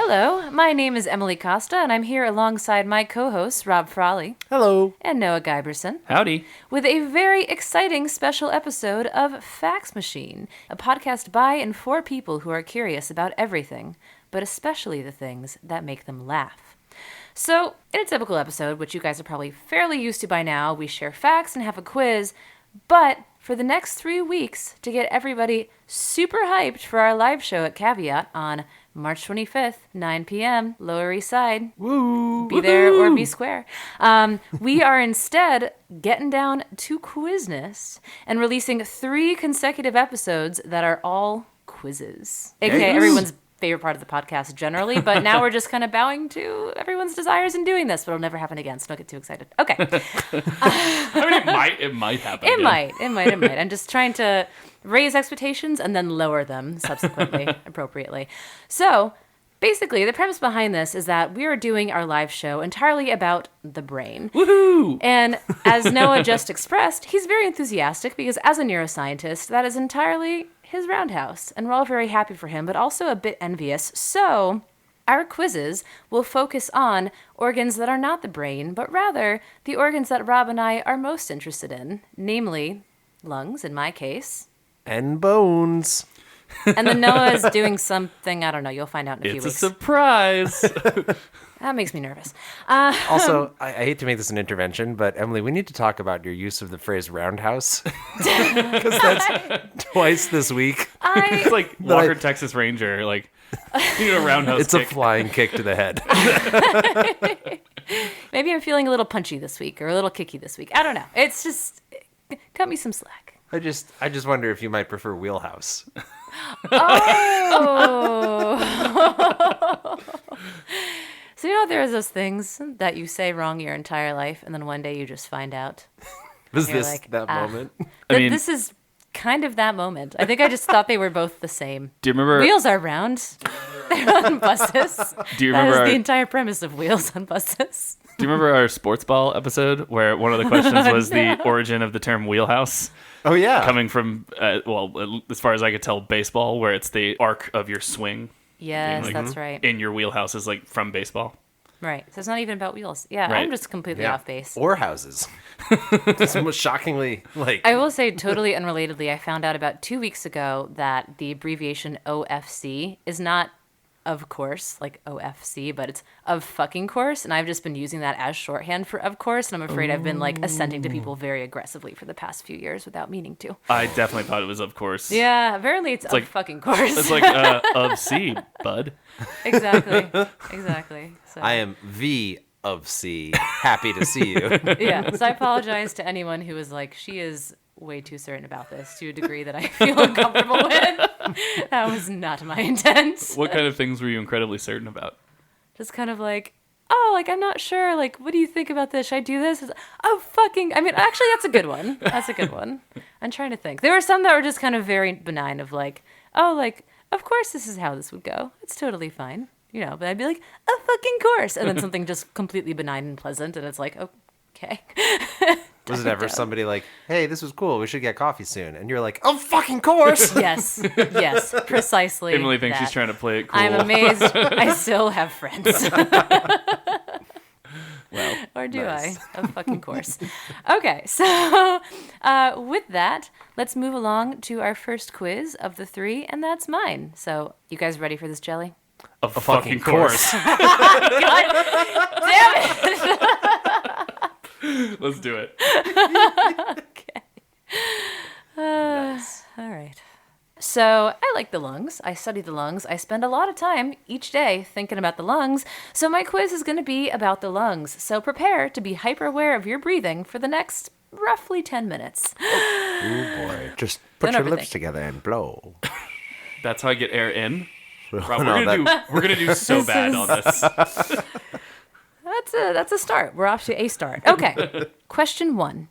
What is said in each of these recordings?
Hello, my name is Emily Costa, and I'm here alongside my co-hosts, Rob Frawley. Hello. And Noah Giberson. Howdy. With a very exciting special episode of Fax Machine, a podcast by and for people who are curious about everything, but especially the things that make them laugh. So, in a typical episode, which you guys are probably fairly used to by now, we share facts and have a quiz, but for the next 3 weeks, to get everybody super hyped for our live show at Caveat on March 25th, 9 p.m., Lower East Side. Woo! Be there or be square. We are instead getting down to quizness and releasing 3 consecutive episodes that are all quizzes. AKA everyone's favorite part of the podcast generally, but now we're just kind of bowing to everyone's desires in doing this, but it'll never happen again, so don't get too excited. Okay. I mean, it might happen. It might. I'm just trying to raise expectations and then lower them subsequently, appropriately. So, basically, the premise behind this is that we are doing our live show entirely about the brain. Woohoo! And as Noah just expressed, he's very enthusiastic because as a neuroscientist, that is entirely his roundhouse. And we're all very happy for him, but also a bit envious. So, our quizzes will focus on organs that are not the brain, but rather the organs that Rob and I are most interested in, namely lungs, in my case. And bones. And then Noah is doing something, I don't know, you'll find out in a few It's weeks. a surprise. That makes me nervous. Also, I hate to make this an intervention, but Emily, we need to talk about your use of the phrase roundhouse. Because that's twice this week. It's like Walker, Texas Ranger, like, a roundhouse It's kick. a flying kick to the head. Maybe I'm feeling a little punchy this week or a little kicky this week. I don't know. It's just, cut me some slack. I just wonder if you might prefer wheelhouse. Oh. So you know there's those things that you say wrong your entire life, and then one day you just find out. Was You're this like, that moment? This is kind of that moment. I think I just thought they were both the same. Do you remember? Wheels are round. They're on buses. Do you remember That is the entire premise of Wheels on buses. Do you remember our sports ball episode where one of the questions was the origin of the term wheelhouse? Oh, yeah. Coming from, as far as I could tell, baseball, where it's the arc of your swing. Yes, Like, that's right. In your wheelhouse is like from baseball. Right. So it's not even about wheels. Yeah, Right. I'm just completely Yeah. off base. Or houses. It's most shockingly, like... I will say, totally unrelatedly, I found out about 2 weeks ago that the abbreviation OFC is not of course, like OFC, but it's of fucking course, and I've just been using that as shorthand for of course, and I'm afraid I've been like assenting to people very aggressively for the past few years without meaning to. I definitely thought it was of course. Yeah, apparently it's of like- fucking course. It's like of C, bud. Exactly. So, I am V of C. Happy to see you. yeah, so I apologize to anyone who is like, she is way too certain about this to a degree that I feel uncomfortable with. That was not my intent. What kind of things were you incredibly certain about? Just kind of like, oh, like, I'm not sure. Like, what do you think about this? Should I do this? Oh, fucking, I mean, actually, that's a good one. That's a good one. I'm trying to think. There were some that were just kind of very benign of like, oh, like, of course this is how this would go. It's totally fine. You know, but I'd be like, a fucking course. And then something just completely benign and pleasant. And it's like, okay. Was it ever somebody like, hey, this was cool, we should get coffee soon? And you're like, oh, fucking course! Yes, precisely. Emily thinks that. she's trying to play it cool. I'm amazed I still have friends. Well, Or do Nice. I? Of fucking course. Okay, so with that, let's move along to our first quiz of the 3, and that's mine. So, you guys ready for this jelly? a fucking course. God damn it! Let's do it. Okay. All right. So I like the lungs. I study the lungs. I spend a lot of time each day thinking about the lungs. So my quiz is going to be about the lungs. So prepare to be hyper aware of your breathing for the next roughly 10 minutes. Oh boy, just put Don't your lips overthink. together and blow. That's how I get air in. Rob, No, we're gonna do so This bad is- on this. that's a start. We're off to a start. Okay. Question 1.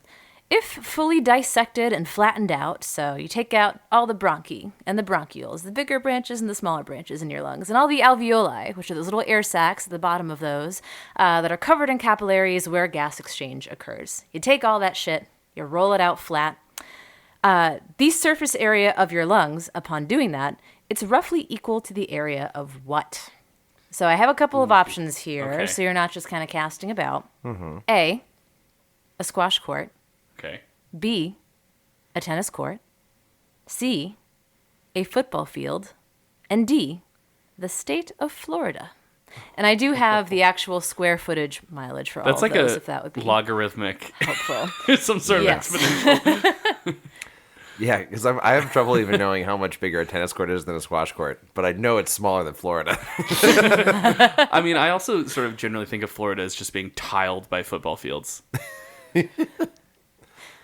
If fully dissected and flattened out, so you take out all the bronchi and the bronchioles, the bigger branches and the smaller branches in your lungs, and all the alveoli, which are those little air sacs at the bottom of those that are covered in capillaries where gas exchange occurs. You take all that shit, you roll it out flat. The surface area of your lungs, upon doing that, it's roughly equal to the area of what? So I have a couple of options here, so you're not just kind of casting about. Mm-hmm. A squash court. Okay. B, a tennis court. C, a football field. And D, the state of Florida. And I do have the actual square footage mileage for all of those, if that would be logarithmic helpful. some sort of exponential. Yeah, because I have trouble even knowing how much bigger a tennis court is than a squash court, but I know it's smaller than Florida. I mean, I also sort of generally think of Florida as just being tiled by football fields.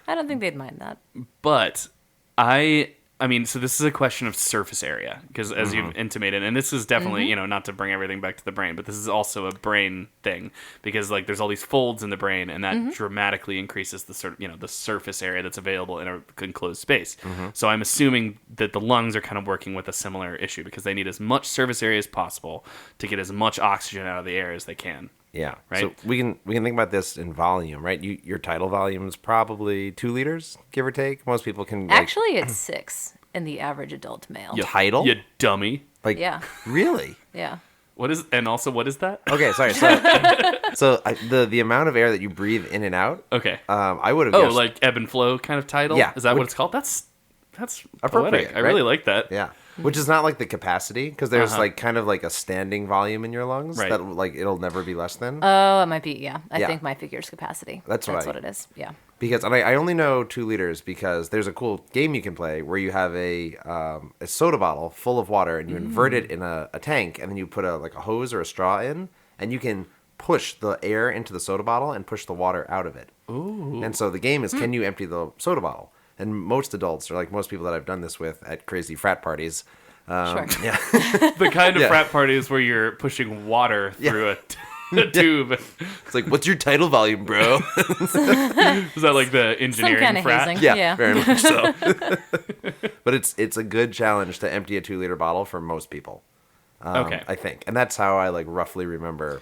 I don't think they'd mind that. But I mean, so this is a question of surface area, because as you've intimated, and this is definitely, not to bring everything back to the brain, but this is also a brain thing, because like there's all these folds in the brain, and that dramatically increases the the surface area that's available in a enclosed space. So I'm assuming that the lungs are kind of working with a similar issue, because they need as much surface area as possible to get as much oxygen out of the air as they can. Yeah. Right. So we can think about this in volume, right? Your tidal volume is probably 2 liters, give or take. Most people can Actually, it's 6 in the average adult male. Tidal? You dummy. Like, Yeah. Really? Yeah. What is that? Okay, sorry. So the amount of air that you breathe in and out. Okay. I would have guessed. Like ebb and flow kind of tidal? Yeah. Is that what it's called? That's appropriate. poetic. I really like that. Yeah. Which is not like the capacity, because there's like kind of like a standing volume in your lungs that like it'll never be less than. Oh, it might be. Yeah. I think my figure's capacity. That's what it is. Yeah. Because and I only know 2 liters because there's a cool game you can play where you have a soda bottle full of water and you invert it in a tank, and then you put a hose or a straw in, and you can push the air into the soda bottle and push the water out of it. Ooh. And so the game is, can you empty the soda bottle? And most adults, or like most people that I've done this with at crazy frat parties, Sure. Yeah. The kind of frat parties where you're pushing water through a tube. It's like, what's your tidal volume, bro? Is that like the engineering Some kind of frat? hazing. Yeah, very much so. But it's a good challenge to empty a 2-liter bottle for most people. Okay. I think. And that's how I like roughly remember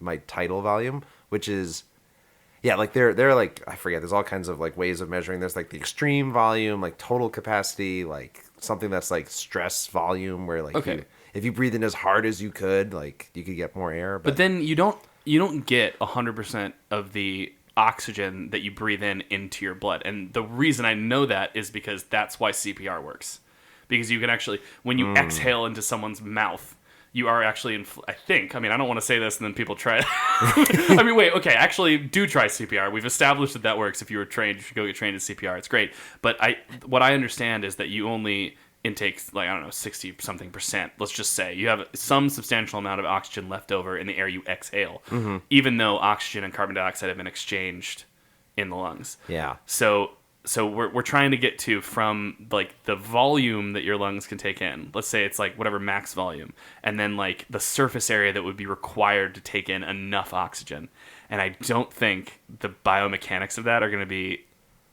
my tidal volume, which is... Yeah, like they're like, I forget, there's all kinds of like ways of measuring. There's like the extreme volume, like total capacity, like something that's like stress volume, where like if you breathe in as hard as you could, like you could get more air. But then you don't get 100% of the oxygen that you breathe in into your blood. And the reason I know that is because that's why CPR works. Because you can actually, when you exhale into someone's mouth, you are actually, I don't want to say this and then people try it. Actually do try CPR. We've established that works. If you were trained, you should go get trained in CPR. It's great. But what I understand is that you only intake, 60-something percent. Let's just say you have some substantial amount of oxygen left over in the air you exhale, even though oxygen and carbon dioxide have been exchanged in the lungs. Yeah. So we're trying to get to from like the volume that your lungs can take in. Let's say it's like whatever max volume, and then like the surface area that would be required to take in enough oxygen. And I don't think the biomechanics of that are going to be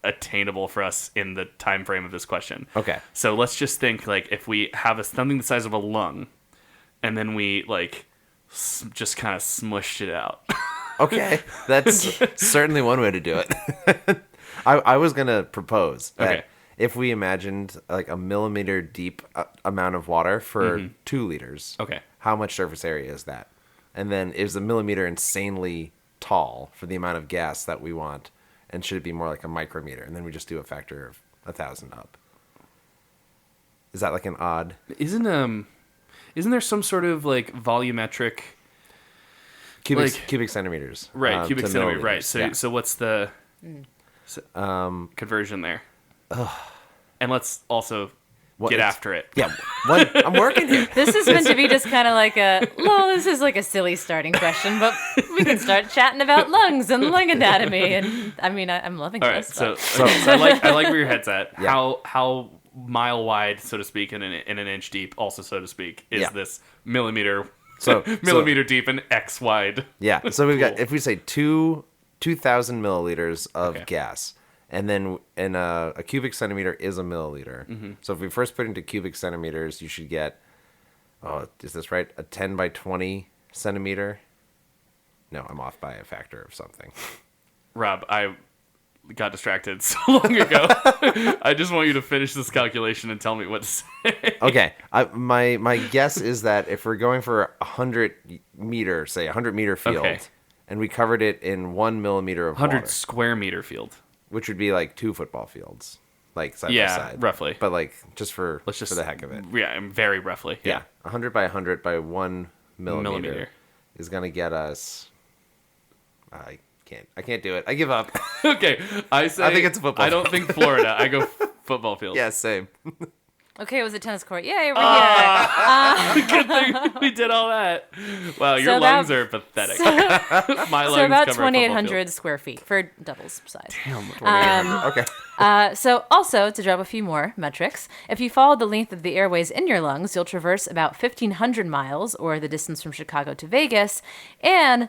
attainable for us in the time frame of this question. Okay. So let's just think like if we have something the size of a lung, and then we like just kind of smushed it out. Okay, that's certainly one way to do it. I was going to propose that if we imagined like a millimeter deep amount of water for 2 liters, how much surface area is that? And then is a millimeter insanely tall for the amount of gas that we want? And should it be more like a micrometer? And then we just do a factor of 1,000 up. Is that like an odd? Isn't there some sort of like volumetric cubic centimeters? Right, cubic centimeter. Right. So so what's the conversion there? And let's also get after it. Yeah, I'm working here. This is meant to be just kind of like this is like a silly starting question, but we can start chatting about lungs and lung anatomy. And I mean, I'm loving All this. Right, so I like where your head's at. Yeah. How mile wide, so to speak, and an inch deep, also so to speak, is this millimeter So millimeter deep and X wide. Yeah. So we've got, if we say 2,000 milliliters of gas, and then a cubic centimeter is a milliliter. Mm-hmm. So if we first put into cubic centimeters, you should get, is this right? A 10 by 20 centimeter? No, I'm off by a factor of something. Rob, I got distracted so long ago. I just want you to finish this calculation and tell me what to say. Okay. My guess is that if we're going for 100 meter, say 100 meter field, and we covered it in 1 millimeter of 100 water, square meter field, which would be like 2 football fields, like side by side. Roughly. But like just for the heck of it. Yeah, very roughly. Yeah. 100 by 100 by 1 millimeter is going to get us. I can't do it. I give up. Okay, I think it's a football. I don't think Florida. I go football field. Yeah, same. Okay, it was a tennis court. Yay, we're here. Good thing we did all that. Wow, your So lungs are pathetic. My lungs So about cover a football 2,800 field. square feet for doubles size. Okay. So also, to drop a few more metrics, if you follow the length of the airways in your lungs, you'll traverse about 1,500 miles, or the distance from Chicago to Vegas, and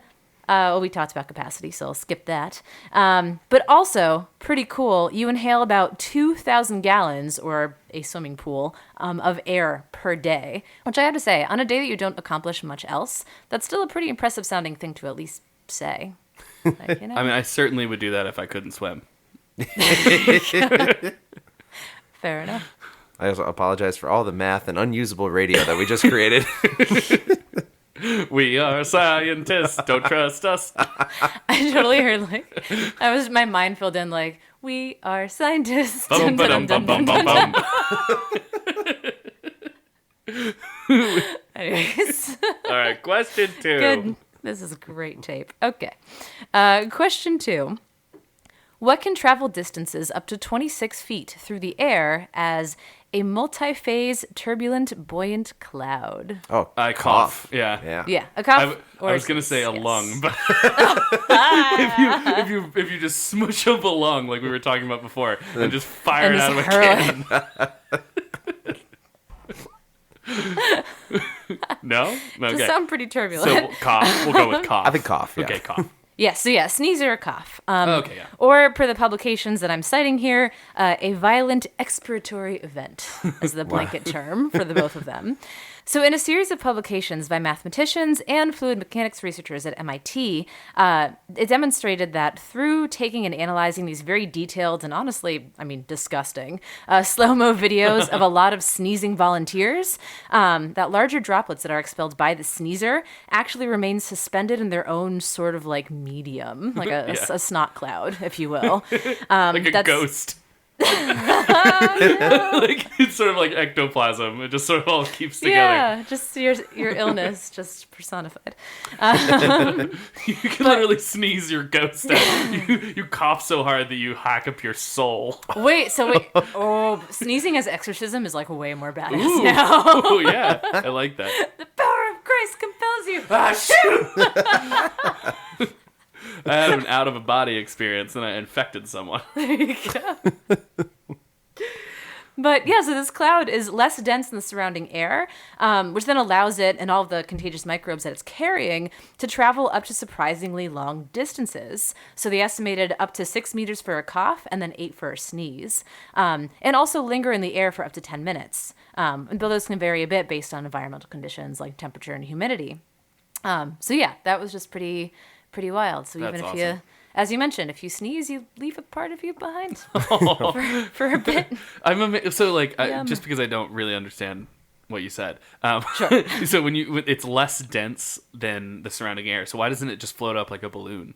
we talked about capacity, so I'll skip that. But also, pretty cool, you inhale about 2,000 gallons, or a swimming pool, of air per day. Which I have to say, on a day that you don't accomplish much else, that's still a pretty impressive sounding thing to at least say. Like, you know? I mean, I certainly would do that if I couldn't swim. Fair enough. I also apologize for all the math and unusable radio that we just created. We are scientists. Don't trust us. I totally heard my mind filled in like, we are scientists. Bum, ba-dum, bum, bum, bum, bum. Anyways. All right, question 2. Good. This is great tape. Okay. Question 2. What can travel distances up to 26 feet through the air as a multi-phase turbulent buoyant cloud? Oh, I cough. Yeah. Yeah. Yeah, a cough. I was gonna say a yes. lung, but if you just smush up a lung like we were talking about before and just fire And it just out of a hurl can. No? Okay. Just sound pretty So turbulent. cough. We'll go with cough. I think cough. Yeah. Okay, cough. Yeah, so sneeze or a cough. Okay, yeah. Or, per the publications that I'm citing here, a violent expiratory event is the blanket term for the both of them. So in a series of publications by mathematicians and fluid mechanics researchers at MIT, it demonstrated that through taking and analyzing these very detailed and honestly, disgusting, slow-mo videos of a lot of sneezing volunteers, that larger droplets that are expelled by the sneezer actually remain suspended in their own sort of like medium, like a snot cloud, if you will. Like a ghost. Like it's sort of like ectoplasm. It just sort of all keeps together. Yeah, just your illness just personified. You can literally sneeze your ghost out. You cough so hard that you hack up your soul. Wait. Oh, sneezing as exorcism is like way more badass now. Oh yeah, I like that. The power of Christ compels you. Ah, shoot! I had an out of a body experience and I infected someone. There you go. But yeah, so this cloud is less dense than the surrounding air, which then allows it and all of the contagious microbes that it's carrying to travel up to surprisingly long distances. So they estimated up to 6 meters for a cough and then 8 for a sneeze, and also linger in the air for up to 10 minutes. And though those can vary a bit based on environmental conditions like temperature and humidity. So yeah, that was just pretty wild. So That's even if awesome. as you mentioned, if you sneeze, you leave a part of you behind for a bit. Just because I don't really understand what you said. Sure. So it's less dense than the surrounding air. So why doesn't it just float up like a balloon?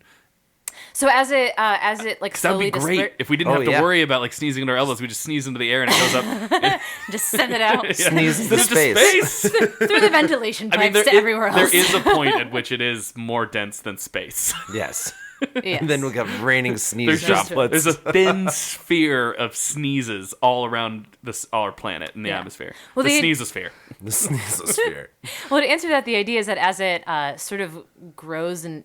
So as it like 'Cause that'd slowly be great if we didn't have to worry about like sneezing into our elbows. We just sneeze into the air and it goes up. just send it out Sneeze to Into space. through the ventilation pipes to everywhere else. There is a point at which it is more dense than space. Yes. Yes. And then we'll have raining sneeze There's droplets. a thin sphere of sneezes all around our planet in the atmosphere. Well, the the- sneezosphere. The sneezosphere. Well, to answer that, the idea is that as it sort of grows and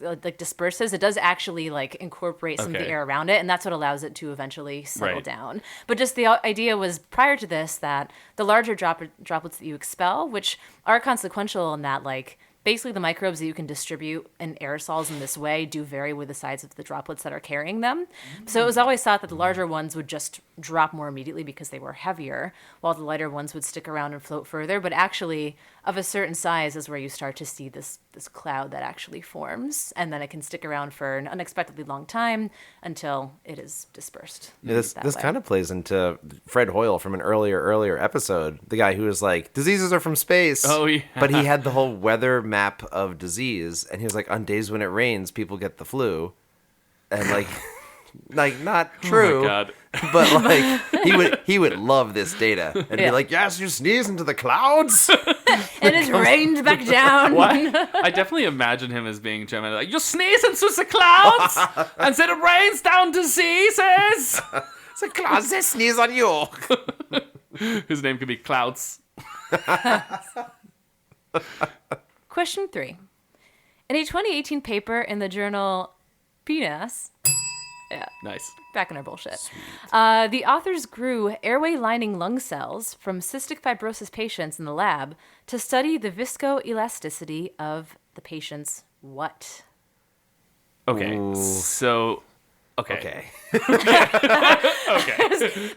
like disperses, it does actually like incorporate some of the air around it, and that's what allows it to eventually settle down. But just the idea was prior to this that the larger droplets that you expel, which are consequential in that like basically the microbes that you can distribute in aerosols in this way do vary with the size of the droplets that are carrying them. So it was always thought that the larger ones would just drop more immediately because they were heavier, while the lighter ones would stick around and float further. But actually, of a certain size is where you start to see this cloud that actually forms, and then it can stick around for an unexpectedly long time until it is dispersed. Yeah, this kind of plays into Fred Hoyle from an earlier episode, the guy who was like, diseases are from space. Oh, yeah. But he had the whole weather map of disease, and he was like, on days when it rains, people get the flu. And like, like not true. Oh my God. But like he would love this data and be like, yes, you sneeze into the clouds. And it's rained back down. What? I definitely imagine him as being German. Like, you sneeze into the clouds, and then it rains down diseases. The clouds, they sneeze on you. His name could be Clouds. Question 3. In a 2018 paper in the journal PNAS, Nice. back in our bullshit, the authors grew airway lining lung cells from cystic fibrosis patients in the lab to study the viscoelasticity of the patient's what? Okay. Ooh. So, okay.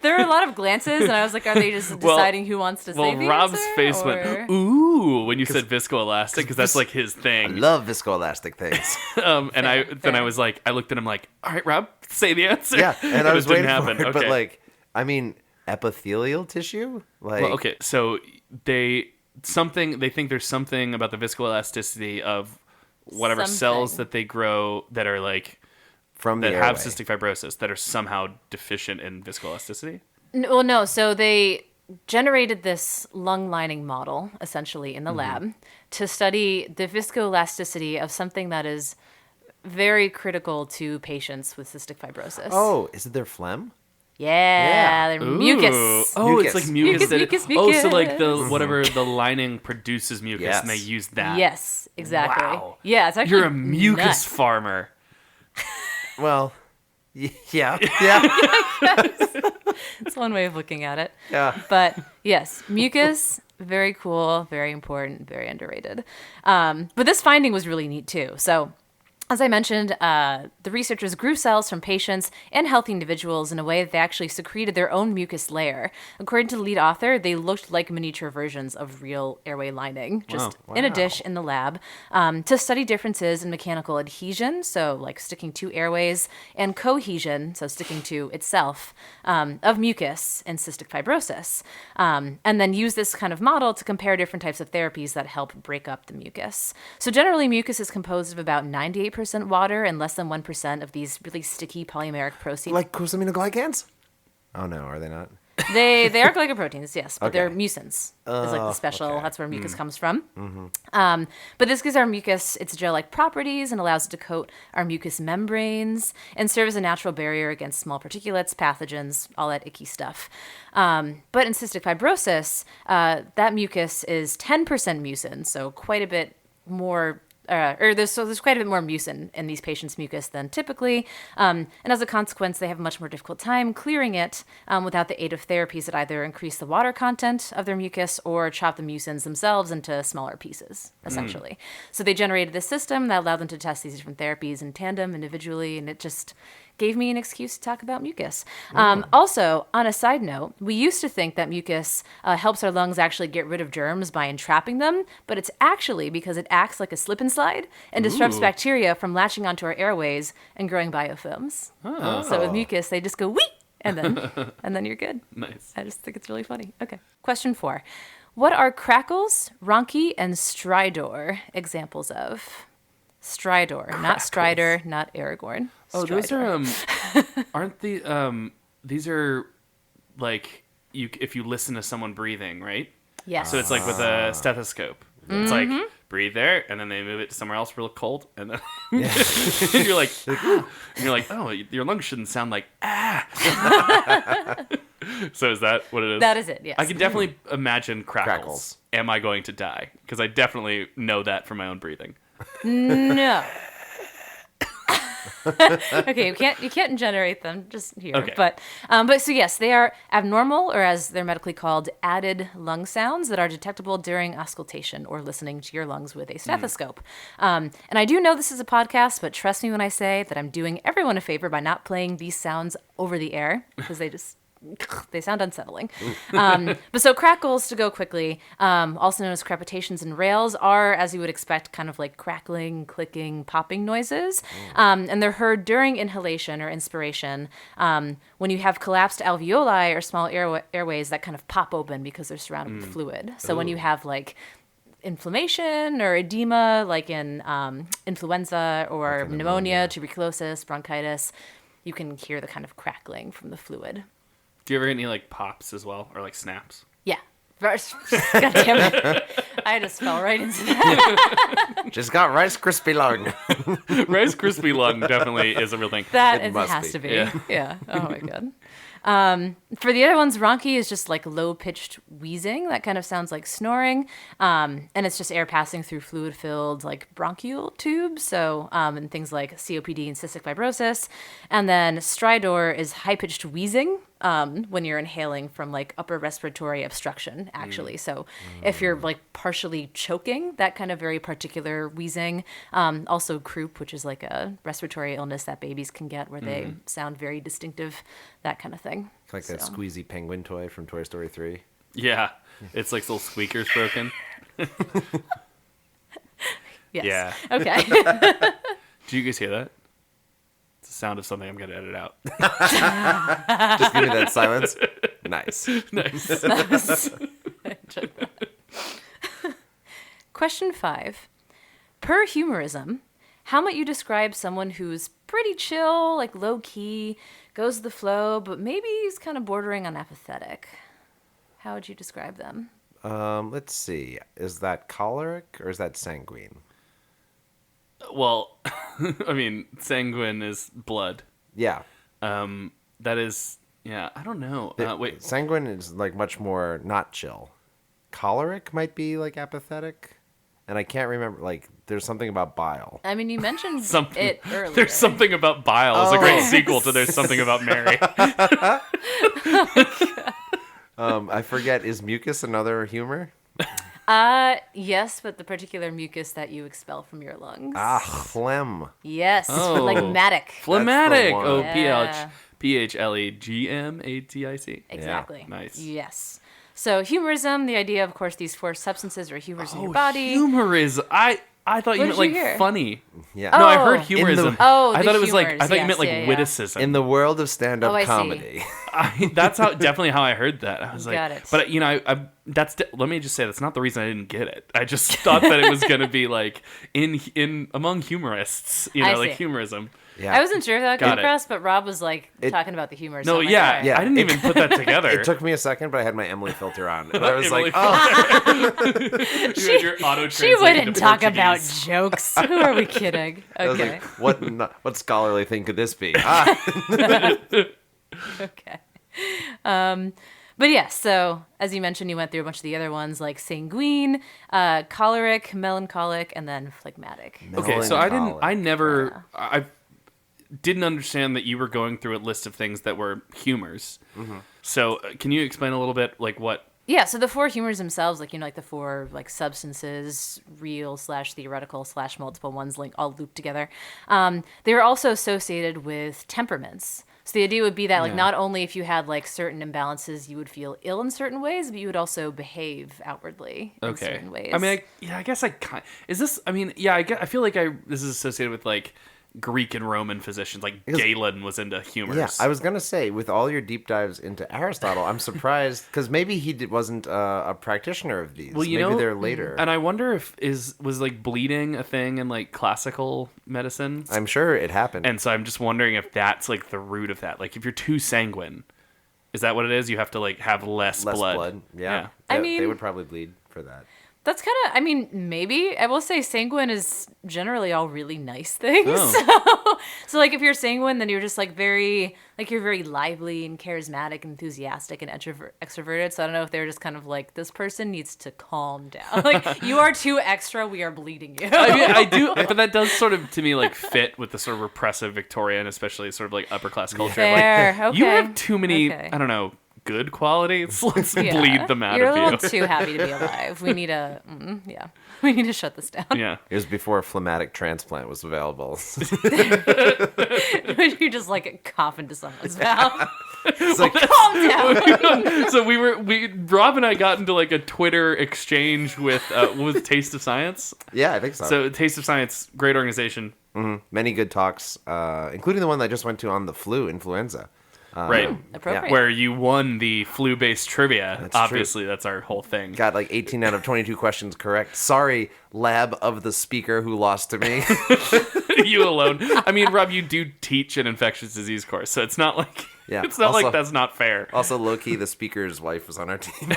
There were a lot of glances, and I was like, are they just deciding who wants to say the Rob's answer, face or... went, ooh, when you said viscoelastic, because that's like his I thing. love viscoelastic things. And I was like, I looked at him like, all right, Rob, say the answer. Yeah, and I was it didn't waiting happen. for it, Okay. but like, I mean, epithelial tissue? Like, Well, okay, so they think there's something about the viscoelasticity of whatever cells Something. that they grow that are like from the that have airway. cystic fibrosis that are somehow deficient in viscoelasticity. Well, no. So they generated this lung lining model, essentially, in the lab to study the viscoelasticity of something that is very critical to patients with cystic fibrosis. Oh, is it their phlegm? Yeah, they're Ooh. mucus. Oh, Mucus. it's like mucus. Mucus, Oh, so like mucus. the whatever the lining produces mucus, Yes. and they use that. Yes, exactly. Wow. Yeah, it's actually You're a mucus nuts. farmer. Well, yeah. It's one way of looking at it. Yeah. But yes, mucus, very cool, very important, very underrated. But this finding was really neat too. So as I mentioned, the researchers grew cells from patients and healthy individuals in a way that they actually secreted their own mucus layer. According to the lead author, they looked like miniature versions of real airway lining, just in a dish in the lab, to study differences in mechanical adhesion, so like sticking to airways, and cohesion, so sticking to itself, of mucus in cystic fibrosis. And then use this kind of model to compare different types of therapies that help break up the mucus. So generally, mucus is composed of about 98% water and less than 1% of these really sticky polymeric proteins. Like cosaminoglycans? Oh no, are they not? They are glycoproteins, yes, but they're Okay. mucins. Is like the special. okay. That's where mucus comes from. But this gives our mucus its gel-like properties and allows it to coat our mucous membranes and serve as a natural barrier against small particulates, pathogens, all that icky stuff. But in cystic fibrosis, that mucus is 10% mucin, so quite a bit more. There's quite a bit more mucin in these patients' mucus than typically, and as a consequence, they have a much more difficult time clearing it without the aid of therapies that either increase the water content of their mucus or chop the mucins themselves into smaller pieces, essentially. So they generated this system that allowed them to test these different therapies in tandem, individually, and it just gave me an excuse to talk about mucus. Also, on a side note, we used to think that mucus helps our lungs actually get rid of germs by entrapping them, but it's actually because it acts like a slip and slide and disrupts bacteria from latching onto our airways and growing biofilms. So with mucus, they just go wee, and then you're good. Nice. I just think it's really funny. Okay. Question 4. What are crackles, rhonchi, and stridor examples of? Stridor, not Strider, not Aragorn. Oh, those Stridor. are aren't the these are like if you listen to someone breathing, right? Yes. So it's like with a stethoscope. It's like breathe there, and then they move it to somewhere else real cold, and then and you're like, oh, your lungs shouldn't sound like So is that what it is? That is it, yes. I can definitely imagine crackles. Crackles. Am I going to die? Because I definitely know that from my own breathing. No. Okay, you can't generate them just here. Okay. But so yes, they are abnormal, or as they're medically called, added lung sounds that are detectable during auscultation or listening to your lungs with a stethoscope. And I do know this is a podcast, but trust me when I say that I'm doing everyone a favor by not playing these sounds over the air, because they sound unsettling. But so crackles, to go quickly, also known as crepitations and rails, are, as you would expect, kind of like crackling, clicking, popping noises. And they're heard during inhalation or inspiration when you have collapsed alveoli or small airways that kind of pop open because they're surrounded with fluid. So when you have like inflammation or edema, like in influenza or pneumonia, tuberculosis, bronchitis, you can hear the kind of crackling from the fluid. Do you ever get any like pops as well, or like snaps? Yeah. God damn it. I just fell right into that. Just got Rice Krispie lung. Rice Krispie lung definitely is a real thing. That It it must has be. to be. Yeah. Yeah. Oh my god. For the other ones, rhonchi is just like low-pitched wheezing that kind of sounds like snoring, and it's just air passing through fluid-filled like bronchial tubes. So, and things like COPD and cystic fibrosis, and then stridor is high-pitched wheezing when you're inhaling from like upper respiratory obstruction, actually. So, if you're like partially choking, that kind of very particular wheezing. Also, croup, which is like a respiratory illness that babies can get, where they sound very distinctive, that kind of thing. Like that So. squeezy penguin toy from Toy Story 3. Yeah, it's like little squeakers broken. Yes. Yeah. Okay. Do you guys hear that? It's the sound of something I'm gonna edit out. Just give me that silence. Nice. Nice. Question 5. Per humorism, how might you describe someone who's pretty chill, like low key, goes with the flow, but maybe he's kind of bordering on apathetic? How would you describe them? Let's see. Is that choleric or is that sanguine? Well, I mean, sanguine is blood. Yeah. That is, yeah. I don't know. Wait. Sanguine is like much more not chill. Choleric might be like apathetic. And I can't remember, like, there's something about bile. I mean, you mentioned Something. it earlier. There's something about bile. It's a great sequel to There's Something About Mary. I forget, is mucus another humor? Yes, but the particular mucus that you expel from your lungs. Ah, phlegm. Yes, Oh. like matic. Phlegmatic. one. Oh, Yeah. PHLEGMATIC. Exactly. nice. Yes. So humorism, the idea, of course, these four substances are humors in your body. Humorism. I thought you What meant did you like hear? funny. Yeah. No, I Oh. heard humorism. Oh, I the thought it was like humors. I thought you Yes, meant like yeah, yeah. witticism. In the world of stand-up Oh, I see. comedy. That's definitely how I heard that. I was like, Got it. but you know, let me just say that's not the reason I didn't get it. I just thought that it was gonna be like in among humorists, you know, I like see. humorism. Yeah. I wasn't sure if that Got came it. across, but Rob was like talking about the humor. No, so I'm like, yeah, all right. Yeah. I didn't even put that together. It took me a second, but I had my Emily filter on. And I was Emily like, oh. You had your auto She wouldn't talk about Portuguese. jokes. Who are we kidding? I was Okay. like, what scholarly thing could this be? Ah. Okay. But yes, so as you mentioned, you went through a bunch of the other ones like sanguine, choleric, melancholic, and then phlegmatic. Okay, so I Melancholic. never, I didn't understand that you were going through a list of things that were humors. Mm-hmm. So can you explain a little bit, like what? Yeah, so the four humors themselves, like, you know, like the four like substances, real / theoretical / multiple ones, all looped together. They are also associated with temperaments. So the idea would be that, like, Yeah. not only if you had like certain imbalances, you would feel ill in certain ways, but you would also behave outwardly in certain ways. I mean, I guess I kind. Is this? I mean, yeah. I feel like this is associated with like Greek and Roman physicians. Like Galen was into humors. Yeah, I was gonna say, with all your deep dives into Aristotle, I'm surprised because maybe he wasn't a practitioner of these. Well, you maybe know, they're later. And I wonder if was like bleeding a thing in like classical medicine. I'm sure it happened. And so I'm just wondering if that's like the root of that. Like if you're too sanguine, is that what it is? You have to like have less blood. Yeah. I They mean- would probably bleed for that. That's kind of, I mean, maybe. I will say sanguine is generally all really nice things. Oh. So like, if you're sanguine, then you're just like you're very lively and charismatic, enthusiastic, and extroverted. So I don't know if they're just kind of like, this person needs to calm down. Like, you are too extra, we are bleeding you. I mean, I do, but that does sort of, to me, like, fit with the sort of repressive Victorian, especially sort of like upper class culture. Fair, Like, you okay. have too many, Okay. I don't know, good qualities. Let's Yeah. bleed them out You're of a you. little too happy to be alive. We need we need to shut this down. Yeah. It was before a phlegmatic transplant was available. You just like cough into someone's mouth. It's like, Calm down. So Rob and I got into like a Twitter exchange with Taste of Science. yeah, I think so. So Taste of Science, great organization. Many good talks, including the one that I just went to on the influenza. Right. Appropriate. Where you won the flu-based trivia. That's Obviously, that's our whole thing. Got like 18 out of 22 questions correct. Sorry, lab of the speaker who lost to me. You alone. I mean, Rob, you do teach an infectious disease course, so it's not like it's not also- like that's not fair. Also, low-key, the speaker's wife was on our team.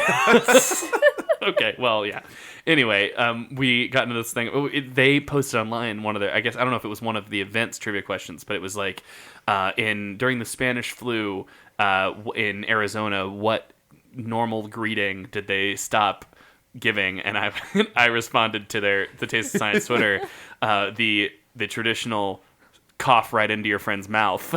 Okay, well, yeah. Anyway, we got into this thing. They posted online one of their, I guess, I don't know if it was one of the event's trivia questions, but it was like, during the Spanish flu in Arizona, what normal greeting did they stop giving? And I responded to the Taste of Science Twitter, the traditional cough right into your friend's mouth.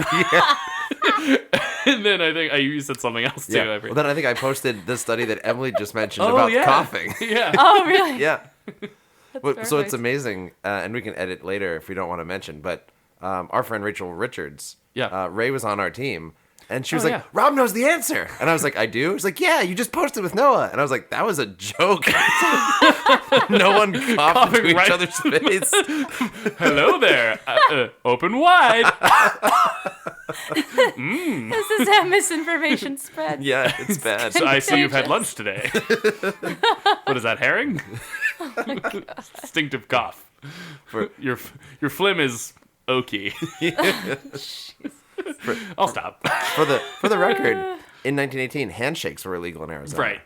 And then I think you said something else too. Yeah. Well, then I think I posted the study that Emily just mentioned Oh, about yeah. coughing. Yeah. Oh, really? Yeah. So it's perfect. amazing, and we can edit later if we don't want to mention, but our friend Rachel Richards, Yeah. Ray was on our team, and she was Oh, like, yeah. Rob knows the answer. And I was like, I do? She's like, yeah, you just posted with Noah. And I was like, that was a joke. No one coughed Coughing into right- each other's face. Hello there. Open wide. This is how misinformation spreads. Yeah, it's bad. So I see you've had lunch today. What is that, herring? Distinctive cough. Your phlegm is oaky. I'll stop. For the record, in 1918, handshakes were illegal in Arizona. Right.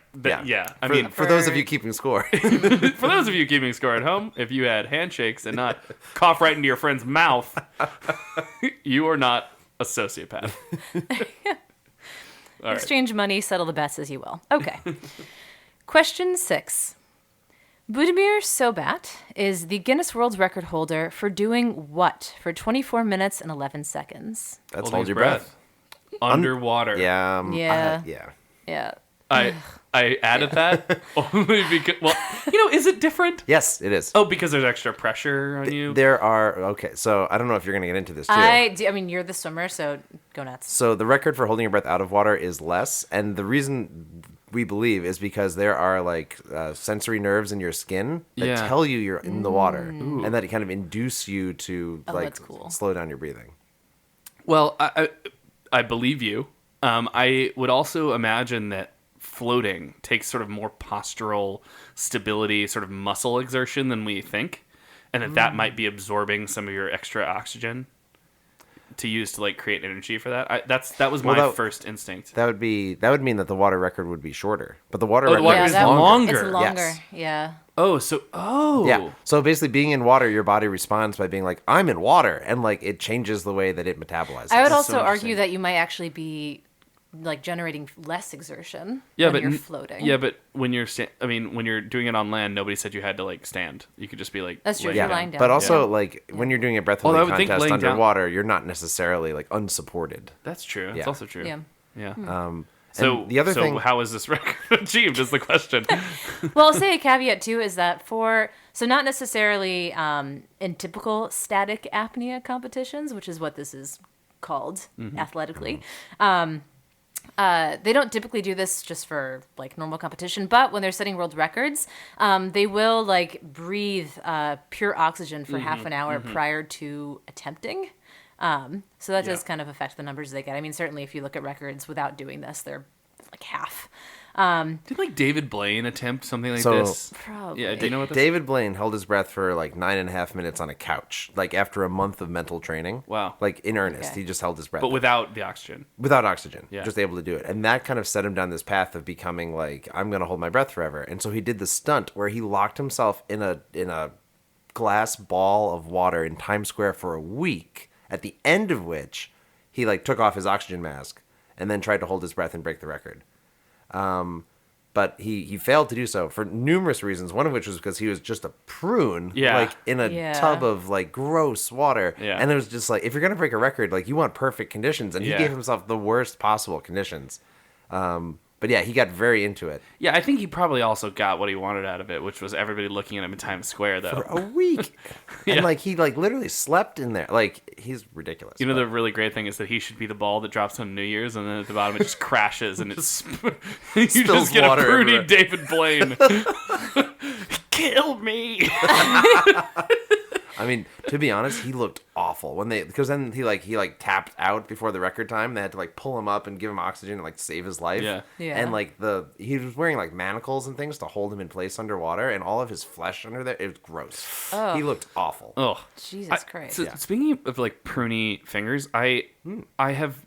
Yeah. I For, mean, for those of you keeping score. for those of you keeping score at home, if you had handshakes and not cough right into your friend's mouth, you are not a sociopath. All right. Exchange money, settle the bets as you will. Okay. Question 6. Budimir Sobat is the Guinness World Record holder for doing what for 24 minutes and 11 seconds? That's Holding hold your his breath. Underwater. Yeah. Yeah. Yeah. Yeah. I added that only because, well, is it different? Yes, it is. Oh, because there's extra pressure on you? There are, okay, so I don't know if you're going to get into this too. I mean, you're the swimmer, so go nuts. So the record for holding your breath out of water is less, and the reason we believe is because there are like sensory nerves in your skin that Yeah. tell you you're in the water, and that it kind of induce you to like that's cool. slow down your breathing. Well, I believe you. I would also imagine that floating takes sort of more postural stability, sort of muscle exertion than we think, and that might be absorbing some of your extra oxygen to use to like create energy for that. That was my first instinct. That would mean that the water record would be shorter, but the water Oh, the record water is is longer. It's longer. Yes. Yeah. Yeah. So basically, being in water, your body responds by being like, "I'm in water," and like it changes the way that it metabolizes. I would so also argue interesting. that you might actually be like generating less exertion Yeah, when but you're floating. Yeah, but when you're when you're doing it on land, nobody said you had to like stand. You could just be like That's true, laying you're down. lying down. But also, like when you're doing a breath Well, I holding would think contest laying down- underwater, you're not necessarily like unsupported. That's true. That's Yeah. also true. Yeah. Yeah. So the other thing, how is this record achieved? Is the question. Well, I'll say a caveat too is that not necessarily in typical static apnea competitions, which is what this is called athletically. They don't typically do this just for like normal competition, but when they're setting world records, they will like breathe pure oxygen for half an hour prior to attempting. So that does kind of affect the numbers they get. I mean, certainly if you look at records without doing this, they're like half. Did like David Blaine attempt something like So- this? Probably. Yeah, do you know what this? David Blaine held his breath for like 9.5 minutes on a couch, like after a month of mental training. Wow. Like in earnest, Okay. he just held his breath. But without the oxygen. without oxygen, Yeah. just able to do it. And that kind of set him down this path of becoming like, I'm going to hold my breath forever. And so he did the stunt where he locked himself in a glass ball of water in Times Square for a week, at the end of which he like took off his oxygen mask and then tried to hold his breath and break the record. But he failed to do so for numerous reasons, one of which was because he was just a prune, Yeah. like in a Yeah. tub of like gross water. Yeah. And it was just like, if you're going to break a record, like you want perfect conditions. And he Yeah. gave himself the worst possible conditions. But yeah, he got very into it. Yeah, I think he probably also got what he wanted out of it, which was everybody looking at him in Times Square, though. For a week. Yeah. And like he like literally slept in there. Like he's ridiculous. You know, but- the really great thing is that he should be the ball that drops on New Year's, and then at the bottom it just crashes, and it's you Spills just get a water pruny everywhere. David Blaine. Kill me. I mean, to be honest, he looked awful because then he tapped out before the record time. They had to like pull him up and give him oxygen and like save his life. Yeah. Yeah. And like he was wearing like manacles and things to hold him in place underwater, and all of his flesh under there, it was gross. Oh. He looked awful. Oh, Jesus Christ. So speaking of like pruny fingers, I have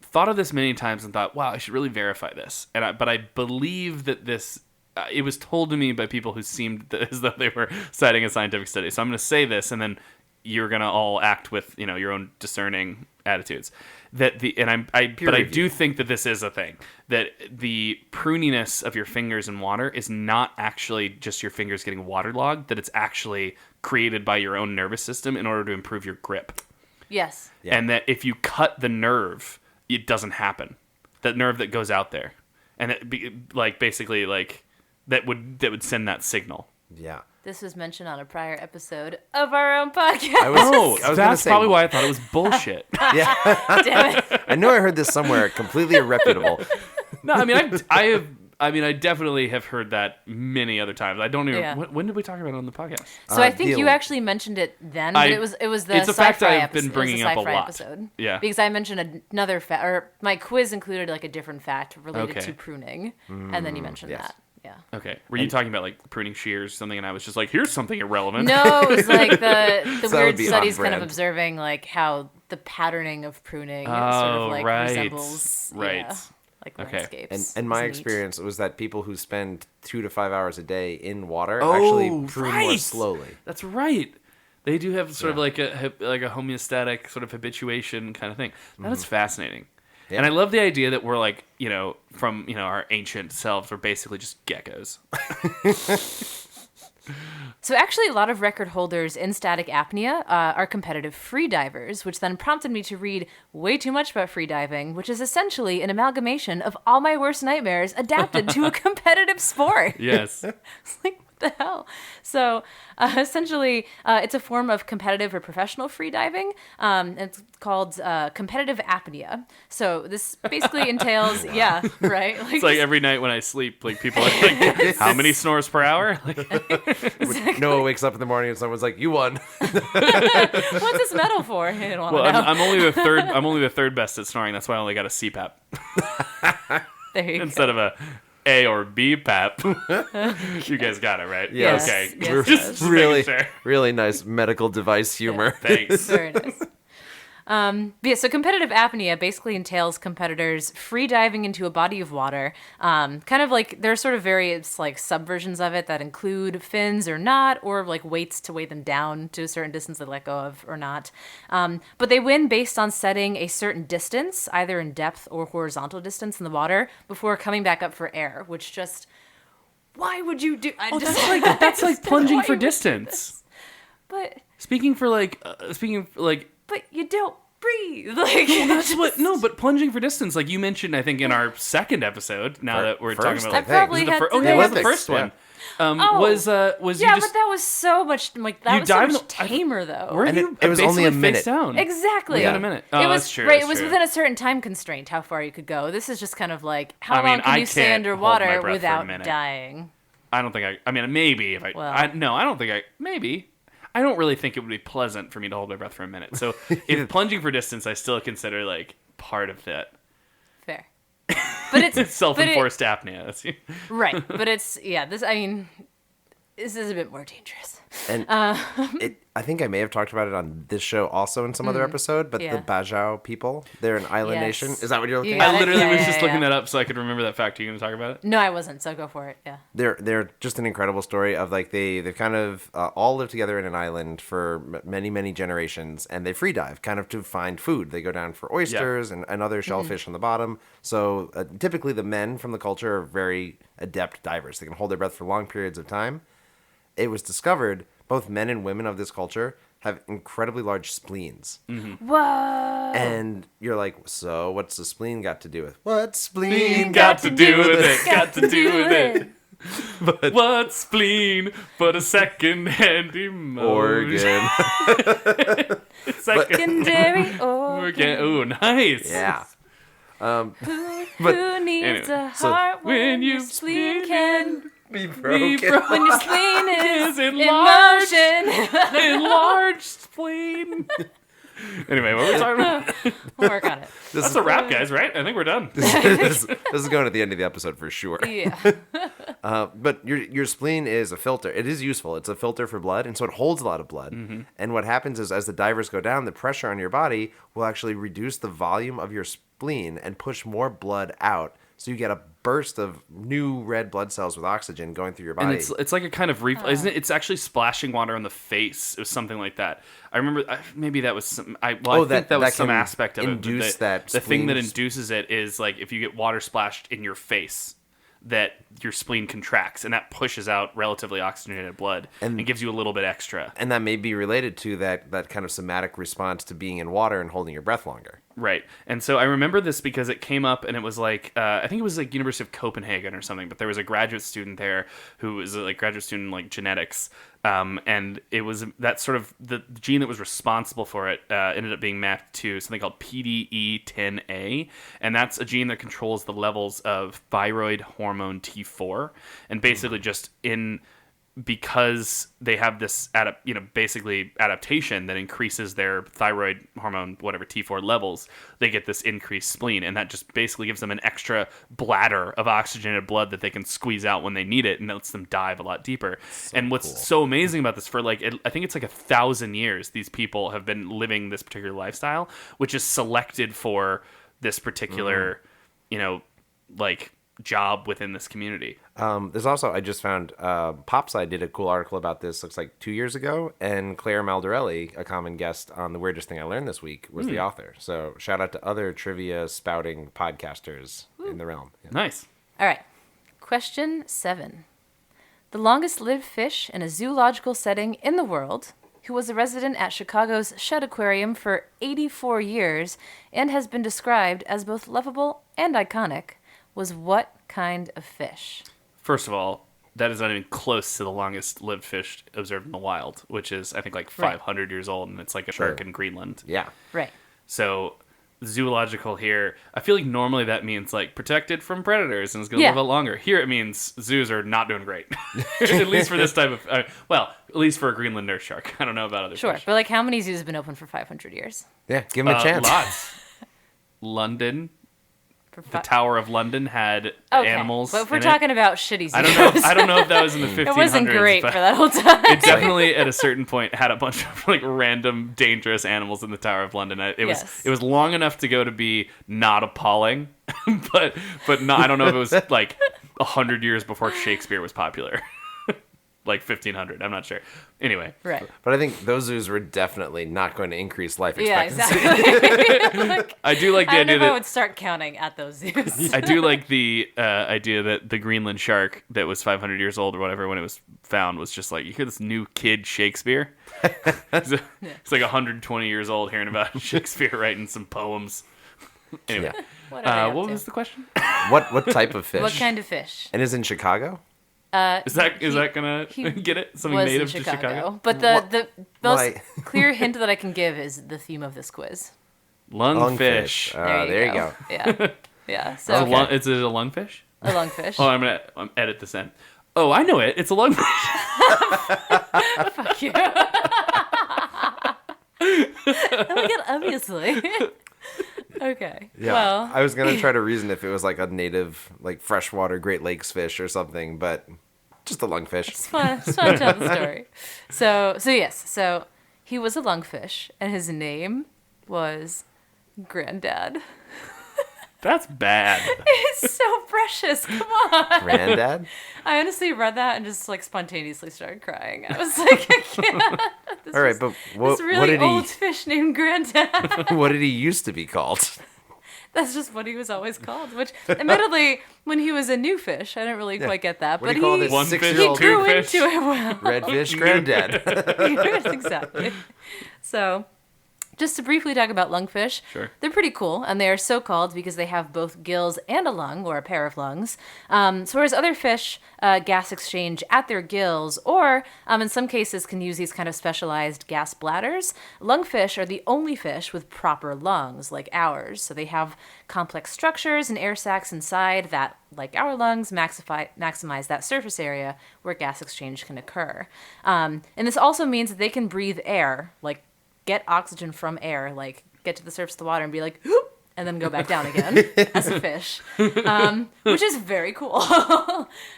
thought of this many times and thought, wow, I should really verify this. But I believe that this. It was told to me by people who seemed as though they were citing a scientific study. So I'm going to say this, and then you're going to all act with your own discerning attitudes. But I do think that this is a thing, that the pruniness of your fingers in water is not actually just your fingers getting waterlogged, that it's actually created by your own nervous system in order to improve your grip. Yes. Yeah. And that if you cut the nerve, it doesn't happen. That nerve that goes out there, and basically that would send that signal. Yeah. This was mentioned on a prior episode of our own podcast. I was gonna That's say- probably why I thought it was bullshit. Yeah. Damn it. I know I heard this somewhere completely irreputable. No, I mean I definitely have heard that many other times. I don't even. Yeah. When did we talk about it on the podcast? So I think you deal. actually mentioned it then, but it was the it's a fact sci-fi I've been episode. bringing up a lot. Episode. Yeah. Because I mentioned another fact, or my quiz included like a different fact related Okay. to pruning, and then you mentioned yes. that. Yeah. Okay. Were you talking about like pruning shears or something? And I was just like, here's something irrelevant. No, it was like the that weird would be studies kind of on-brand. observing like how the patterning of pruning sort Oh, of like right. resembles Right. yeah, like Okay. landscapes. And my It's neat. experience was that people who spend 2 to 5 hours a day in water Oh, actually prune more right. slowly. That's right. They do have sort of Yeah. like a homeostatic sort of habituation kind of thing. That is fascinating. Yeah. And I love the idea that we're like, from, our ancient selves, we're basically just geckos. So actually, a lot of record holders in static apnea are competitive freedivers, which then prompted me to read way too much about freediving, which is essentially an amalgamation of all my worst nightmares adapted to a competitive sport. Yes. It's like, what the hell? So essentially, it's a form of competitive or professional freediving. It's called competitive apnea. So this basically entails, yeah, right? It's like every night when I sleep, like people are like, how many snores per hour? Like, Noah wakes up in the morning and someone's like, "You won." what's this medal for? I don't want well, to know. I'm only the third. I'm only the third best at snoring. That's why I only got a CPAP There you instead of a or B PAP. You guys got it right. Yes. Okay. Yes, We're yes. just really, making sure. really nice medical device humor. Thanks. go. Very nice. But yeah, so competitive apnea basically entails competitors free diving into a body of water. Kind of like there are sort of various like subversions of it that include fins or not, or like weights to weigh them down to a certain distance they let go of or not. But they win based on setting a certain distance, either in depth or horizontal distance in the water, before coming back up for air. Which just, why would you do? I just, That's like plunging why for would you do distance. this? But but you don't breathe. Like That's what. No, but plunging for distance, like you mentioned, I think in our second episode. Now that we're talking first, about, I That probably was it the had fir- to oh do yeah, it was with the Olympics, first one. Oh. Was you yeah, just but that was so much like that You was so dived much in the- tamer though. were And you? it was only a basically face minute. down. Exactly. Within a minute. Oh, it was that's true. right. that's It was true. within a certain time constraint how far you could go. This is just kind of like how I mean, long can I you stay can't hold my underwater breath for a without minute. dying? I don't think I mean, maybe if I. Well. No, I don't think I. Maybe. I don't really think it would be pleasant for me to hold my breath for a minute. So if plunging for distance, I still consider like part of that. Fair. But it's self-enforced apnea. That's right. But it's this is a bit more dangerous. And I think I may have talked about it on this show also in some other episode, but the Bajau people, they're an island nation. Is that what you're looking at? I literally was just looking that up so I could remember that fact. Are you going to talk about it? No, I wasn't, so go for it, yeah. They're just an incredible story of like they've kind of all lived together in an island for many, many generations, and they free dive kind of to find food. They go down for oysters and other shellfish on the bottom. So typically the men from the culture are very adept divers. They can hold their breath for long periods of time. It was discovered both men and women of this culture have incredibly large spleens. Mm-hmm. Whoa! And you're like, so what's the spleen got to do with? What's spleen got to do with it? Got to do with it. But what's spleen but a second-hand emotion? organ. Secondary organ. Ooh, nice. Yeah. Who needs a heart when your spleen can Be broken. when your spleen is in enlarged. motion? Enlarged spleen. Anyway, what were we talking about? We'll work on it. That's a wrap, guys, right? I think we're done. this is going at the end of the episode for sure. Yeah. But your spleen is a filter. It is useful. It's a filter for blood, and so it holds a lot of blood. Mm-hmm. And what happens is as the divers go down, the pressure on your body will actually reduce the volume of your spleen and push more blood out. So you get a burst of new red blood cells with oxygen going through your body. And it's like a kind of isn't it? It's actually splashing water on the face. It was something like that. I remember maybe that was some. I think that was some aspect of induce it. that The thing that spleen- induces it is like if you get water splashed in your face, that your spleen contracts and that pushes out relatively oxygenated blood and gives you a little bit extra. And that may be related to that kind of somatic response to being in water and holding your breath longer. Right. And so I remember this because it came up and it was like, I think it was like University of Copenhagen or something, but there was a graduate student there who was like graduate student in like genetics. And it was that sort of the gene that was responsible for it ended up being mapped to something called PDE10A. And that's a gene that controls the levels of thyroid hormone T4. And basically just because they have this basically adaptation that increases their thyroid hormone, whatever, T4 levels, they get this increased spleen, and that just basically gives them an extra bladder of oxygenated blood that they can squeeze out when they need it, and lets them dive a lot deeper. And what's so amazing about this, for I think it's like 1,000 years, these people have been living this particular lifestyle, which is selected for this particular, job within this community. There's also, I just found, Popside did a cool article about this, looks like 2 years ago, and Claire Maldarelli, a common guest on The Weirdest Thing I Learned This Week, was the author. So shout out to other trivia spouting podcasters in the realm. Yeah. Nice. All right. Question 7. The longest lived fish in a zoological setting in the world, who was a resident at Chicago's Shedd Aquarium for 84 years and has been described as both lovable and iconic, was what kind of fish? First of all, that is not even close to the longest lived fish observed in the wild, which is, I think, like 500 years old, and it's like a shark in Greenland. Yeah. Right. So, zoological here, I feel like normally that means, like, protected from predators and is going to live a lot longer. Here it means zoos are not doing great. At least for this type of, at least for a Greenland nurse shark. I don't know about other fish. Sure, but like how many zoos have been open for 500 years? Yeah, give them a chance. Lots. London. The Tower of London had animals. But if we're talking about shitty zoos, I don't know if that was in the 1500s. It wasn't great for that whole time. It definitely, at a certain point, had a bunch of like random dangerous animals in the Tower of London. It was long enough to go to be not appalling, but not. I don't know if it was like 100 years before Shakespeare was popular. Like 1500, I'm not sure. Anyway. Right. But I think those zoos were definitely not going to increase life expectancy. Yeah, exactly. I do like the I don't know idea if that I would start counting at those zoos. I do like the idea that the Greenland shark that was 500 years old or whatever when it was found was just like, you hear this new kid Shakespeare? It's like 120 years old hearing about Shakespeare writing some poems. Anyway. Yeah. What was the question? What type of fish? What kind of fish? And is in Chicago? Is that gonna get it? Something native to Chicago? But the most clear hint that I can give is the theme of this quiz. Lungfish. There you go. Yeah. Yeah. So Is it a lungfish? a lungfish. Oh, I'm gonna edit this in. Oh, I know it. It's a lungfish. Fuck you. Look at obviously. Okay. Yeah, Well, I was gonna try to reason if it was like a native, like freshwater Great Lakes fish or something, but just a lungfish. it's fun. It's fun to tell the story. So he was a lungfish, and his name was Granddad. That's bad. It's so precious. Come on. Granddad? I honestly read that and just like spontaneously started crying. I was like, I can't. All right, but This what really did old fish named Granddad. what did he used to be called? That's just what he was always called. Which, admittedly, when he was a new fish, I didn't really quite get that. What But do you call he this One fish, he 6-year-old grew Two fish. into it well. redfish granddad? Yes, exactly. So, just to briefly talk about lungfish, Sure. they're pretty cool, and they are so called because they have both gills and a lung, or a pair of lungs. So whereas other fish gas exchange at their gills, or in some cases can use these kind of specialized gas bladders, lungfish are the only fish with proper lungs, like ours. So they have complex structures and air sacs inside that, like our lungs, maximize that surface area where gas exchange can occur. And this also means that they can breathe air, like get oxygen from air, like get to the surface of the water and be like, whoop, and then go back down again as a fish, which is very cool.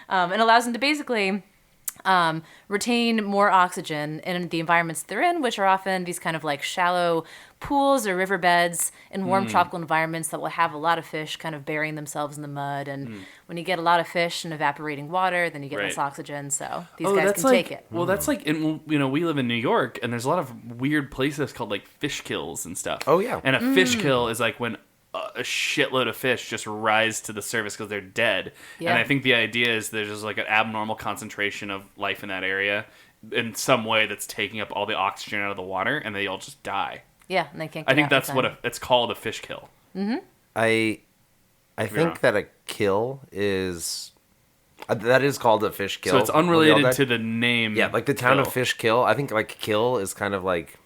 And allows them to basically retain more oxygen in the environments they're in, which are often these kind of like shallow pools or riverbeds in warm tropical environments that will have a lot of fish kind of burying themselves in the mud. And when you get a lot of fish in evaporating water, then you get less Right. oxygen. So these guys can like, take it. Well, that's like, we live in New York, and there's a lot of weird places called like fish kills and stuff. Oh, yeah. And a fish kill is like when a shitload of fish just rise to the surface because they're dead. Yeah. And I think the idea is there's just like an abnormal concentration of life in that area in some way that's taking up all the oxygen out of the water, and they all just die. Yeah, and they can't. I get think out that's in what time. it's called, a fish kill. I wrong. think that a kill is that is called a fish kill. So it's When they all unrelated die. to the name. Yeah, like the town of kill. Fish Kill. I think like kill is kind of like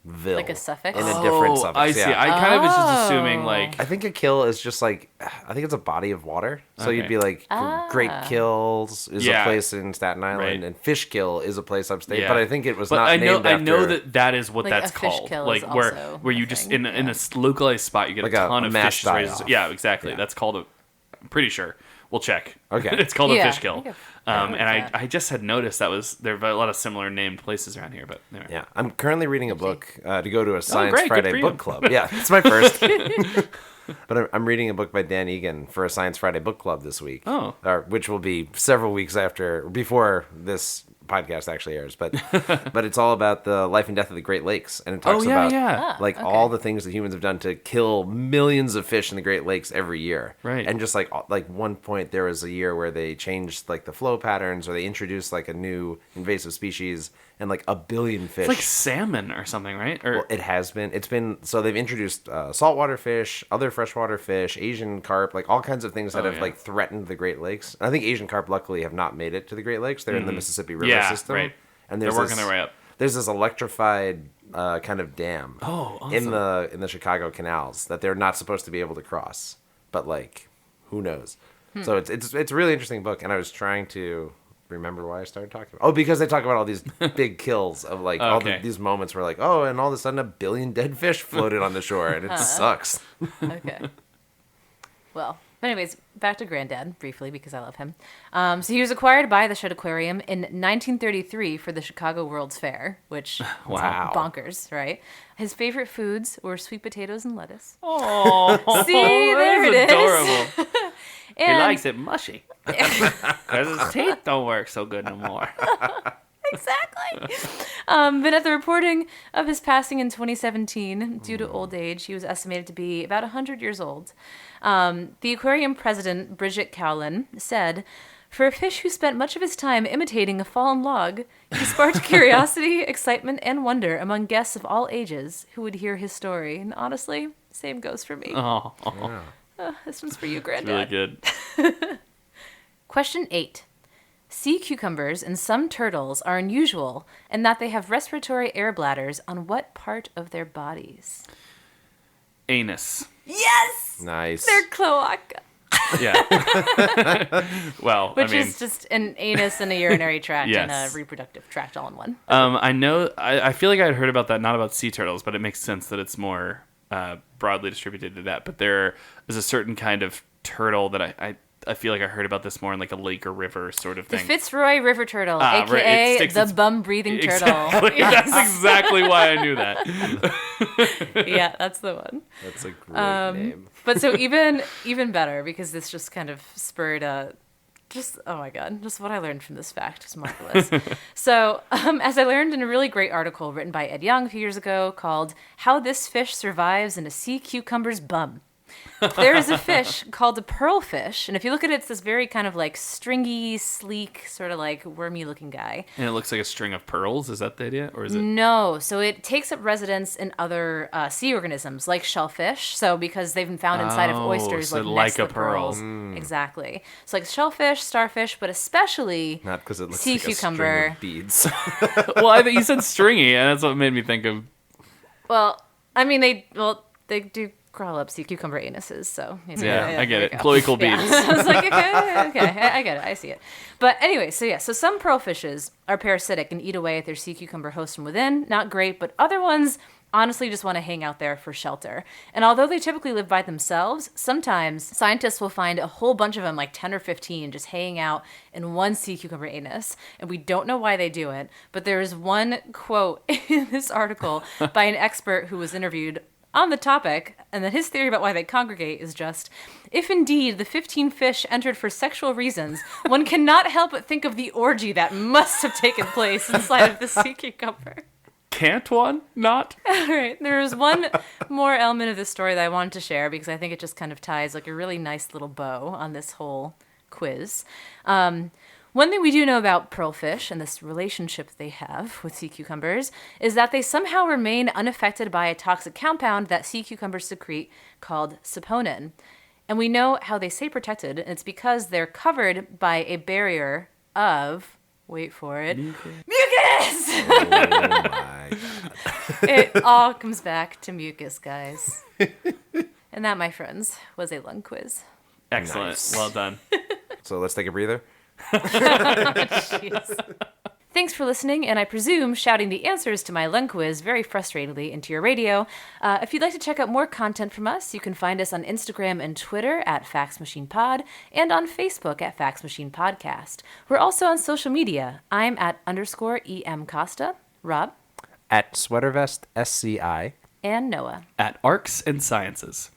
ville. Like a suffix? In a different Oh, suffix. I see. Yeah. I kind of was just assuming like I think a kill is just like, I think it's a body of water. So you'd Okay. be like, Great Kills is Yeah. a place in Staten Island, Right. and Fish Kill is a place upstate. Yeah. But I think it was But not I know named after. that is what Like, that's a fish called. kill Like is where also where you a just thing, in a localized spot you get Like a a ton of mass fish raised. die-off. Yeah, exactly. Yeah. That's called I'm pretty sure. We'll check. Okay. It's called Yeah, a fish kill. I think And that. I just had noticed there are a lot of similar named places around here, but anyway. Yeah, I'm currently reading a book to go to a Science great, good Friday for you. book club. Yeah, it's my first. But I'm reading a book by Dan Egan for a Science Friday book club this week. Oh. Which will be several weeks before this podcast actually airs. But but it's all about the life and death of the Great Lakes, and it talks Oh, yeah, about yeah. like okay. all the things that humans have done to kill millions of fish in the Great Lakes every year. Right. And just like one point there was a year where they changed like the flow patterns, or they introduced like a new invasive species, and like 1 billion fish. It's like salmon or something, right? Or Well, it has been. It's been. So they've introduced saltwater fish, other freshwater fish, Asian carp, like all kinds of things that have yeah. like threatened the Great Lakes. And I think Asian carp, luckily, have not made it to the Great Lakes. They're in the Mississippi River Yeah, system. right. And They're there's working this- their way up. There's this electrified kind of dam Oh, in awesome. the Chicago canals that they're not supposed to be able to cross. But like, who knows? So it's a really interesting book, and I was trying to remember why I started talking about. Oh, because they talk about all these big kills of like Okay. these moments where like, oh, and all of a sudden 1 billion dead fish floated on the shore, and it sucks. Okay. Well, anyways, back to Granddad briefly because I love him. So he was acquired by the Shedd Aquarium in 1933 for the Chicago World's Fair, which is Wow. bonkers, right? His favorite foods were sweet potatoes and lettuce. Oh, See, there it is. adorable. He And likes it mushy because his teeth don't work so good no more. exactly. But at the reporting of his passing in 2017, due to old age, he was estimated to be about 100 years old. The aquarium president, Bridget Cowlin, said, "For a fish who spent much of his time imitating a fallen log, he sparked curiosity, excitement, and wonder among guests of all ages who would hear his story. And honestly, same goes for me. Oh, This one's for you, really Granddad." good. Question 8. Sea cucumbers and some turtles are unusual in that they have respiratory air bladders on what part of their bodies? Anus. Yes! Nice. Their cloaca. Yeah. Well, Which I mean, is just an anus and a urinary tract and Yes. a reproductive tract all in one. I know. I feel like I had heard about that, not about sea turtles, but it makes sense that it's more broadly distributed to that, but there is a certain kind of turtle that I feel like I heard about this more in like a lake or river sort of The thing. Fitzroy River Turtle, Right. a.k.a. the bum-breathing turtle. Exactly. Yes. That's exactly why I knew that. Yeah, that's the one. That's a great name. But so even better, because this just kind of spurred just, oh my God, just what I learned from this fact is marvelous. So, as I learned in a really great article written by Ed Young a few years ago called How This Fish Survives in a Sea Cucumber's Bum. There is a fish called a pearlfish, and if you look at it, it's this very kind of like stringy, sleek, sort of like wormy looking guy. And it looks like a string of pearls. Is that the idea? Or is it? No, so it takes up residence in other sea organisms like shellfish. So because they've been found inside of oysters, so like like next to a the pearl. pearls. Exactly. So like shellfish, starfish, but especially Not because it looks sea like cucumber. a string of beads. Well, I think you said stringy, and that's what made me think of. Well, I mean they do crawl up sea cucumber anuses, so Yeah, I get there it. you go. Cloacal Yeah. beads. I was like, okay, I get it, I see it. But anyway, so some pearlfishes are parasitic and eat away at their sea cucumber host from within. Not great, but other ones honestly just want to hang out there for shelter. And although they typically live by themselves, sometimes scientists will find a whole bunch of them, like 10 or 15, just hanging out in one sea cucumber anus. And we don't know why they do it, but there is one quote in this article by an expert who was interviewed on the topic, and then his theory about why they congregate is just, if indeed the 15 fish entered for sexual reasons, one cannot help but think of the orgy that must have taken place inside of the sea cucumber. Can't one not? All right, there is one more element of this story that I wanted to share because I think it just kind of ties like a really nice little bow on this whole quiz. One thing we do know about pearlfish and this relationship they have with sea cucumbers is that they somehow remain unaffected by a toxic compound that sea cucumbers secrete called saponin. And we know how they stay protected, and it's because they're covered by a barrier of, wait for it, mucus! Oh my God. It all comes back to mucus, guys. And that, my friends, was a lung quiz. Excellent. Nice. Well done. So let's take a breather. Jeez. Thanks for listening, and I presume shouting the answers to my lung quiz very frustratingly into your radio. If you'd like to check out more content from us, you can find us on Instagram and Twitter at FaxMachinePod and on Facebook at Fax Machine Podcast. We're also on social media. I'm at _EM Costa, Rob, At Sweatervest SCI. and Noah. At Arcs and Sciences.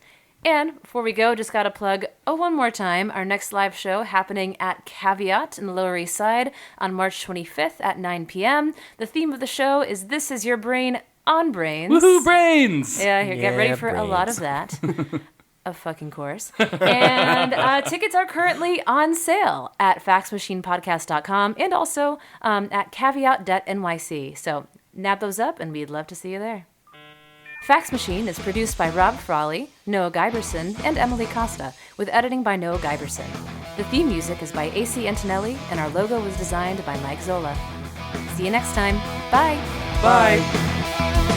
And before we go, just got to plug, one more time, our next live show happening at Caveat in the Lower East Side on March 25th at 9 p.m. The theme of the show is This Is Your Brain on Brains. Woohoo, brains! Yeah, here, get ready for a lot of that. Of fucking course. And tickets are currently on sale at faxmachinepodcast.com and also at caveat.nyc. So nab those up, and we'd love to see you there. Fax Machine is produced by Rob Frawley, Noah Giberson, and Emily Costa, with editing by Noah Giberson. The theme music is by AC Antonelli, and our logo was designed by Mike Zola. See you next time. Bye. Bye.